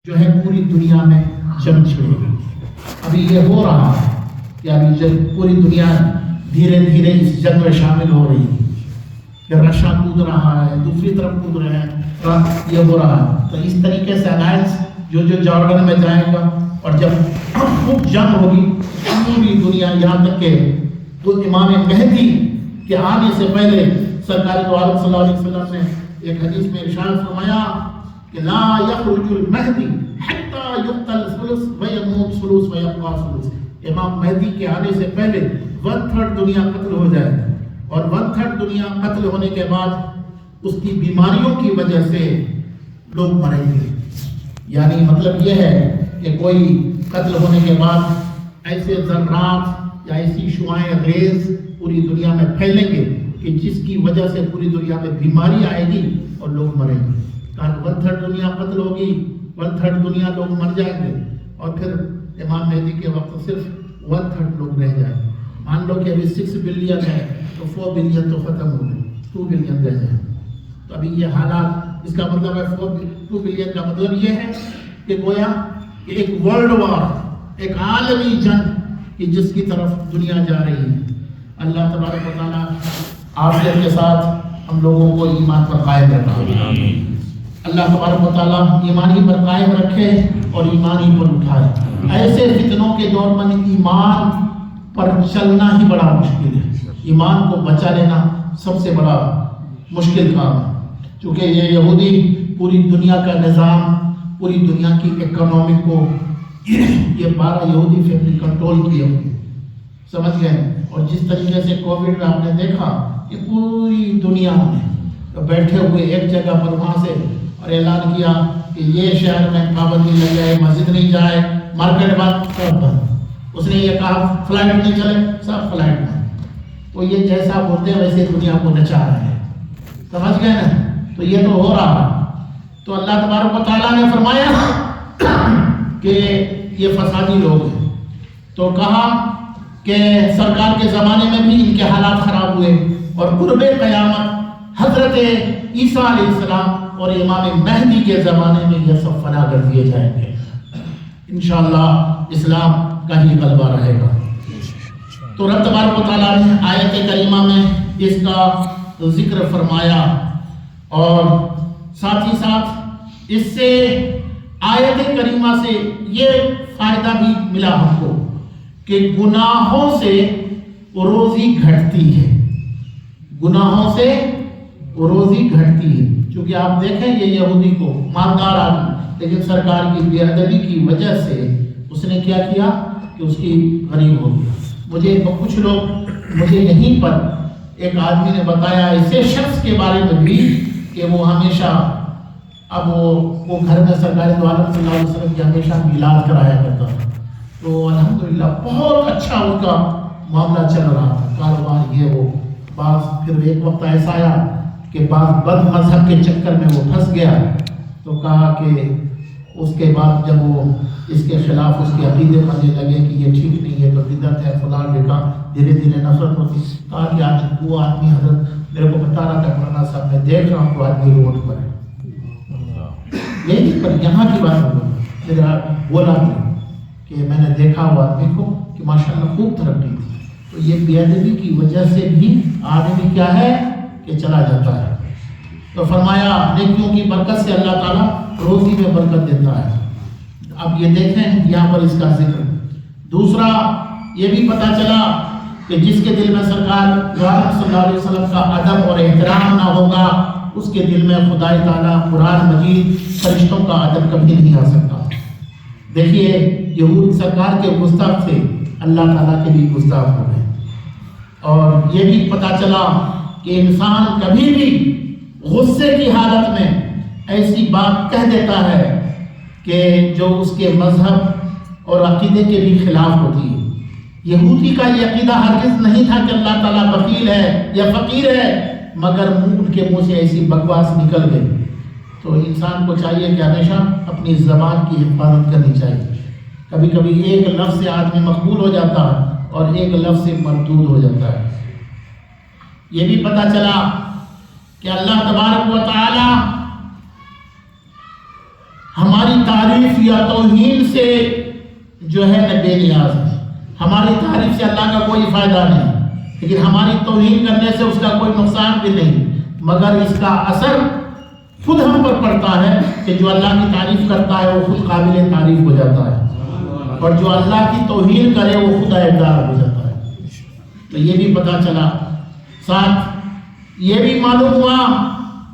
جو ہے پوری دنیا میں جنگ چھڑے گی۔ ابھی یہ ہو رہا ہے کہ ابھی جب پوری دنیا دھیرے دھیرے اس جنگ میں شامل ہو رہی ہے کہ رشیا کود رہا ہے، دوسری طرف کود رہے ہیں، یہ ہو رہا ہے۔ تو اس طریقے سے الائنس جو جارڈن میں جائے گا، اور جب خوب جنگ ہوگی پوری دنیا، یہاں تک کہ تو امام مہدی کے آنے سے پہلے سرکار دو عالم صلی اللہ علیہ وسلم نے ایک حدیث میں ارشاد فرمایا کہ لا یخرج المہدی حتی یقتل ثلث ویموت ثلث ویبقى ثلث۔ امام مہدی کے آنے سے پہلے 1/3 دنیا قتل ہو جائے گا، اور 1/3 دنیا قتل ہونے کے بعد اس کی بیماریوں کی وجہ سے لوگ مریں گے۔ یعنی مطلب یہ ہے کہ کوئی قتل ہونے کے بعد ایسے ذرات یا ایسی شعاعیں ریز پوری دنیا میں پھیلیں گے کہ جس کی وجہ سے پوری دنیا میں بیماری آئے گی اور لوگ مریں گے۔ 1/3 دنیا قتل ہوگی، 1/3 دنیا لوگ مر جائیں گے، اور پھر امام مہدی کے وقت صرف 1/3 لوگ رہ جائیں گے۔ مان لو کہ ابھی 6 بلین ہے تو 4 بلین تو ختم ہو گئے، 2 بلین رہ جائیں۔ تو ابھی یہ حالات، اس کا مطلب ہے 2 بلین کا مطلب یہ ہے کہ گویا کہ ایک ورلڈ وار، ایک عالمی جنگ کہ جس کی طرف دنیا جا رہی ہے۔ اللہ تبارک و تعالیٰ عافیت کے ساتھ ہم لوگوں کو ایمان پر قائم رکھے۔ اللہ تبارک و تعالیٰ ایمانی پر قائم رکھے اور ایمانی پر اٹھائے۔ ایسے فتنوں کے دور میں ایمان پر چلنا ہی بڑا مشکل ہے، ایمان کو بچا لینا سب سے بڑا مشکل کام ہے، چونکہ یہ یہودی پوری دنیا کا نظام، پوری دنیا کی اکنامک کو یہ 12 یہودی فیملی کنٹرول کیے ہوئے، سمجھ گئے۔ اور جس طریقے سے کووڈ میں آپ نے دیکھا کہ پوری دنیا میں بیٹھے ہوئے ایک جگہ پر وہاں سے اور اعلان کیا کہ یہ شہر میں پابندی لگ جائے، مسجد نہیں جائے، مارکیٹ بند، سب بند۔ اس نے یہ کہا فلائٹ نہیں چلے، سب فلائٹ بند۔ تو یہ جیسا بولتے ہیں ویسے دنیا کو نچا رہے ہیں، سمجھ گئے نا۔ تو یہ تو ہو رہا ہے۔ تو اللہ تبارک و تعالیٰ نے فرمایا کہ یہ فسادی لوگ ہیں، تو کہا کہ سرکار کے زمانے میں بھی ان کے حالات خراب ہوئے، اور قرب قیامت حضرت عیسیٰ علیہ السلام اور امام مہدی کے زمانے میں یہ سب فنا کر دیے جائیں گے۔ انشاءاللہ اسلام کا ہی غلبہ رہے گا۔ تو رب تبارک و تعالیٰ نے آیت کریمہ میں اس کا ذکر فرمایا، اور ساتھ ہی ساتھ اس سے آیت کریمہ سے یہ فائدہ بھی ملا ہم کو کہ گناہوں سے روزی گھٹتی ہے، گناہوں سے روزی گھٹتی ہے۔ چونکہ آپ دیکھیں یہ یہودی کو مالدار آدمی، لیکن سرکار کی بے ادبی کی وجہ سے اس نے کیا کیا کہ اس کی غریب ہو گیا۔ کچھ لوگ مجھے یہیں پر ایک آدمی نے بتایا ایسے شخص کے بارے میں بھی کہ وہ ہمیشہ اب وہ گھر میں سرکار دو عالم صلی اللہ علیہ وسلم کی ہمیشہ میلاد کرایا کرتا تھا۔ تو الحمدللہ بہت اچھا ان کا معاملہ چل رہا تھا، کاروبار یہ وہ۔ بعض پھر ایک وقت ایسا آیا کہ بعض بد مذہب کے چکر میں وہ پھنس گیا، تو کہا کہ اس کے بعد جب وہ اس کے خلاف اس کے عقیدے کرنے لگے کہ یہ ٹھیک نہیں ہے، تو بدعت ہے فلاں لکھا، دھیرے دھیرے نفرت ہوتی۔ کہا کہ آج وہ آدمی حضرت میرے کو بتا رہا تھا مولانا صاحب، میں دیکھ رہا ہوں تو آدمی روڈ پر ہے، نہیں پر یہاں کی بات ہو میرا بولا کہ میں نے دیکھا وہ آدمی کو کہ ماشاءاللہ خوب ترقی تھی۔ تو یہ بے ادبی کی وجہ سے بھی آدمی کیا ہے کہ چلا جاتا ہے۔ تو فرمایا نیکیوں کی برکت سے اللہ تعالیٰ روزی میں برکت دیتا ہے۔ اب یہ دیکھیں یہاں پر اس کا ذکر۔ دوسرا یہ بھی پتہ چلا کہ جس کے دل میں سرکار صلی اللہ علیہ وسلم کا ادب اور احترام نہ ہوگا، اس کے دل میں خدائے تعالیٰ قرآن مجید فرشتوں کا ادب کبھی نہیں آ سکتا۔ دیکھیے یہود سرکار کے گستاخ تھے، اللہ تعالیٰ کے بھی گستاخ ہو گئے۔ اور یہ بھی پتہ چلا کہ انسان کبھی بھی غصے کی حالت میں ایسی بات کہہ دیتا ہے کہ جو اس کے مذہب اور عقیدے کے بھی خلاف ہوتی ہے۔ یہودی کا یہ عقیدہ ہرگز نہیں تھا کہ اللہ تعالیٰ بخیل ہے یا فقیر ہے، مگر ان کے منہ سے ایسی بکواس نکل گئی۔ تو انسان کو چاہیے کہ ہمیشہ اپنی زبان کی حفاظت کرنی چاہیے۔ کبھی کبھی ایک لفظ سے آدمی مقبول ہو جاتا ہے اور ایک لفظ سے مردود ہو جاتا ہے۔ یہ بھی پتہ چلا کہ اللہ تبارک و تعالی ہماری تعریف یا توہین سے جو ہے نہ بے نیاز ہے. ہماری تعریف سے اللہ کا کوئی فائدہ نہیں، لیکن ہماری توہین کرنے سے اس کا کوئی نقصان بھی نہیں، مگر اس کا اثر خود ہم پر پڑتا ہے کہ جو اللہ کی تعریف کرتا ہے وہ خود قابل تعریف ہو جاتا ہے، اور جو اللہ کی توہین کرے وہ خود عیبدار ہو جاتا ہے. تو یہ بھی پتہ چلا. ساتھ یہ بھی معلوم ہوا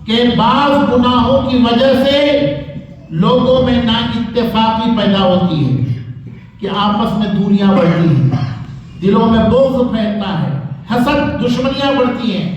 کہ بعض گناہوں کی وجہ سے لوگوں میں نا اتفاقی پیدا ہوتی ہے، کہ آپس میں دوریاں بڑھتی ہیں، دلوں میں بغض پھیلتا ہے، حسد، دشمنیاں بڑھتی ہیں.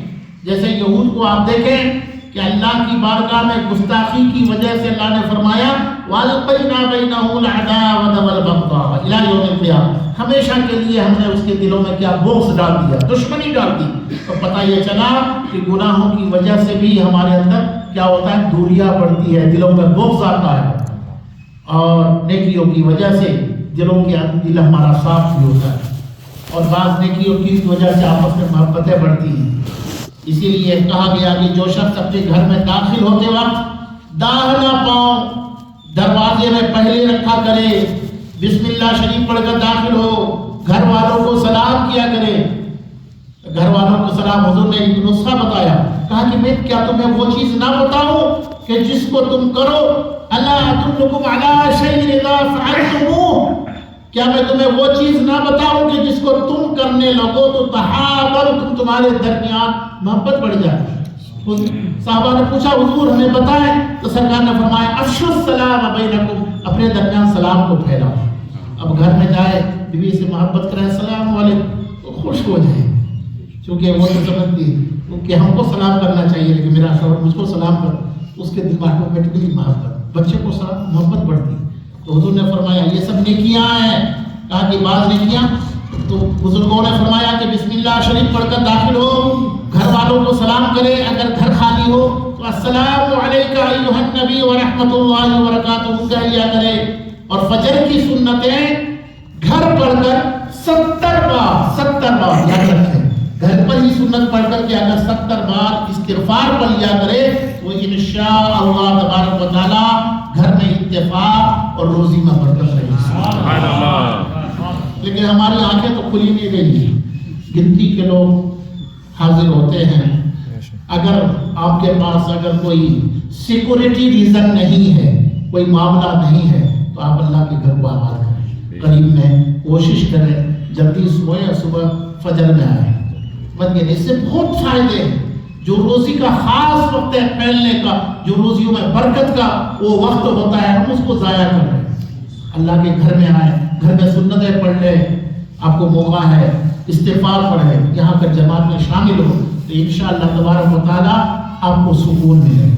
جیسے یہود کو آپ دیکھیں کہ اللہ کی بارگاہ میں گستاخی کی وجہ سے اللہ نے فرمایا وَأَلْقَيْنَا بَيْنَهُمُ الْعَدَاوَةَ وَالْبَغْضَاءَ إِلَىٰ يَوْمِ الْقِيَامَةِ. ہمیشہ کے لیے ہم نے اس کے دلوں میں کیا بغض ڈال دیا، دشمنی ڈال دی. تو پتہ یہ چلا کہ گناہوں کی وجہ سے بھی ہمارے اندر کیا ہوتا ہے، دوریاں بڑھتی ہے، دلوں میں بغض آتا ہے، اور نیکیوں کی وجہ سے دلوں کے دل ہمارا صاف بھی ہوتا ہے، اور بعض نیکیوں کی وجہ سے آپس میں محبتیں بڑھتی ہیں. اسی لیے کہا گیا کہ جو شخص اپنے گھر میں داخل ہوتے وقت داہنا پاؤں دروازے میں پہلے رکھا کرے، بسم اللہ شریف پڑھ کر داخل ہو، گھر والوں کو سلام کیا کرے. گھر والوں کو سلام، حضور نے ایک نسخہ بتایا، کہا کہ میں کیا تمہیں وہ چیز نہ بتاؤں کہ جس کو تم کرو، الا ادلکم علی شیء اذا فعلتموہ، کیا میں تمہیں وہ چیز نہ بتاؤں کہ جس کو تم کرنے لگو تو تحاببتم، تمہارے درمیان محبت بڑھ جائے. صحابہ نے پوچھا حضور ہمیں بتائیں، تو سرکار نے فرمایا افشوا السلام بینکم، اپنے درمیان سلام کو پھیلاؤ. اب گھر میں جائے، بیوی سے محبت کرے، السلام علیکم، تو خوش ہو جائے، کیونکہ وہ تو سمجھتی ہے کہ ہم کو سلام کرنا چاہیے، لیکن میرا شوہر مجھ کو سلام کر، اس کے دل میں آٹومیٹکلی محبت، بچے کو سلام محبت بڑھتی. تو حضور نے فرمایا یہ سب نیکیاں ہیں. کہا کہ بعض نیکیاں، تو بزرگوں نے فرمایا کہ بسم اللہ شریف پڑھ کر داخل ہو، گھر والوں کو سلام کرے، اگر گھر خالی ہو تو السلام علیکہ ایھا النبی ورحمۃ اللہ وبرکاتہ کہہ لیا کرے. اور فجر کی سنتیں گھر پڑھ کر 70 بار یاد رکھیں، گھر پر ہی سنت پڑھ کر کے اگر 70 بار استغفار پڑھ لیا کرے تو انشاءاللہ تبارک و تعالی گھر میں اتفاق اور روزی میں برکت رہے. سبحان اللہ. لیکن ہماری آنکھیں تو کھلی نہیں رہی، گنتی کے لوگ حاضر ہوتے ہیں. اگر آپ کے پاس اگر کوئی سیکورٹی ریزن نہیں ہے، کوئی معاملہ نہیں ہے، تو آپ اللہ کے گھر کو آباد کریں، قریب میں کوشش کریں، جلدی سوئیں اور صبح فجر میں آئیں. اس سے بہت فائدے ہیں. جو روزی کا خاص وقت ہے پھیلنے کا، جو روزیوں میں برکت کا وہ وقت ہوتا ہے، ہم اس کو ضائع کر رہے ہیں. اللہ کے گھر میں آئیں، گھر میں سنتیں پڑھ لیں، آپ کو موقع ہے استغفار پڑھیں، یہاں پر جماعت میں شامل ہو تو انشاءاللہ تبارک و تعالیٰ آپ کو سکون ملے.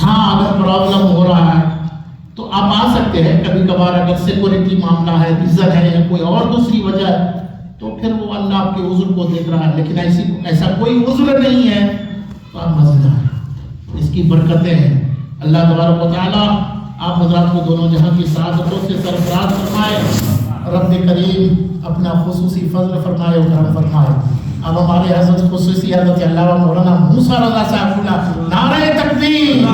ہاں اگر پرابلم ہو رہا ہے تو آپ آ سکتے ہیں کبھی کبھار، اگر سیکورٹی معاملہ ہے، ریزن ہے یا کوئی اور دوسری وجہ ہے تو پھر وہ اللہ آپ کے عذر کو دیکھ رہا ہے. لیکن ایسا کوئی عذر نہیں ہے تو آپ مسئلہ ہے، اس کی برکتیں ہیں. اللہ تبارک و تعالیٰ آپ حضرات کو دونوں جہاں کی سعادتوں سے سرفراز فرمائے. رب کریم اپنا خصوصی فضل فرمائے و کرم فرمائے. اب ہمارے حضرت خصوصی حضرت علامہ مولانا موسیٰ رضا صاحب نعرہ تکبیر.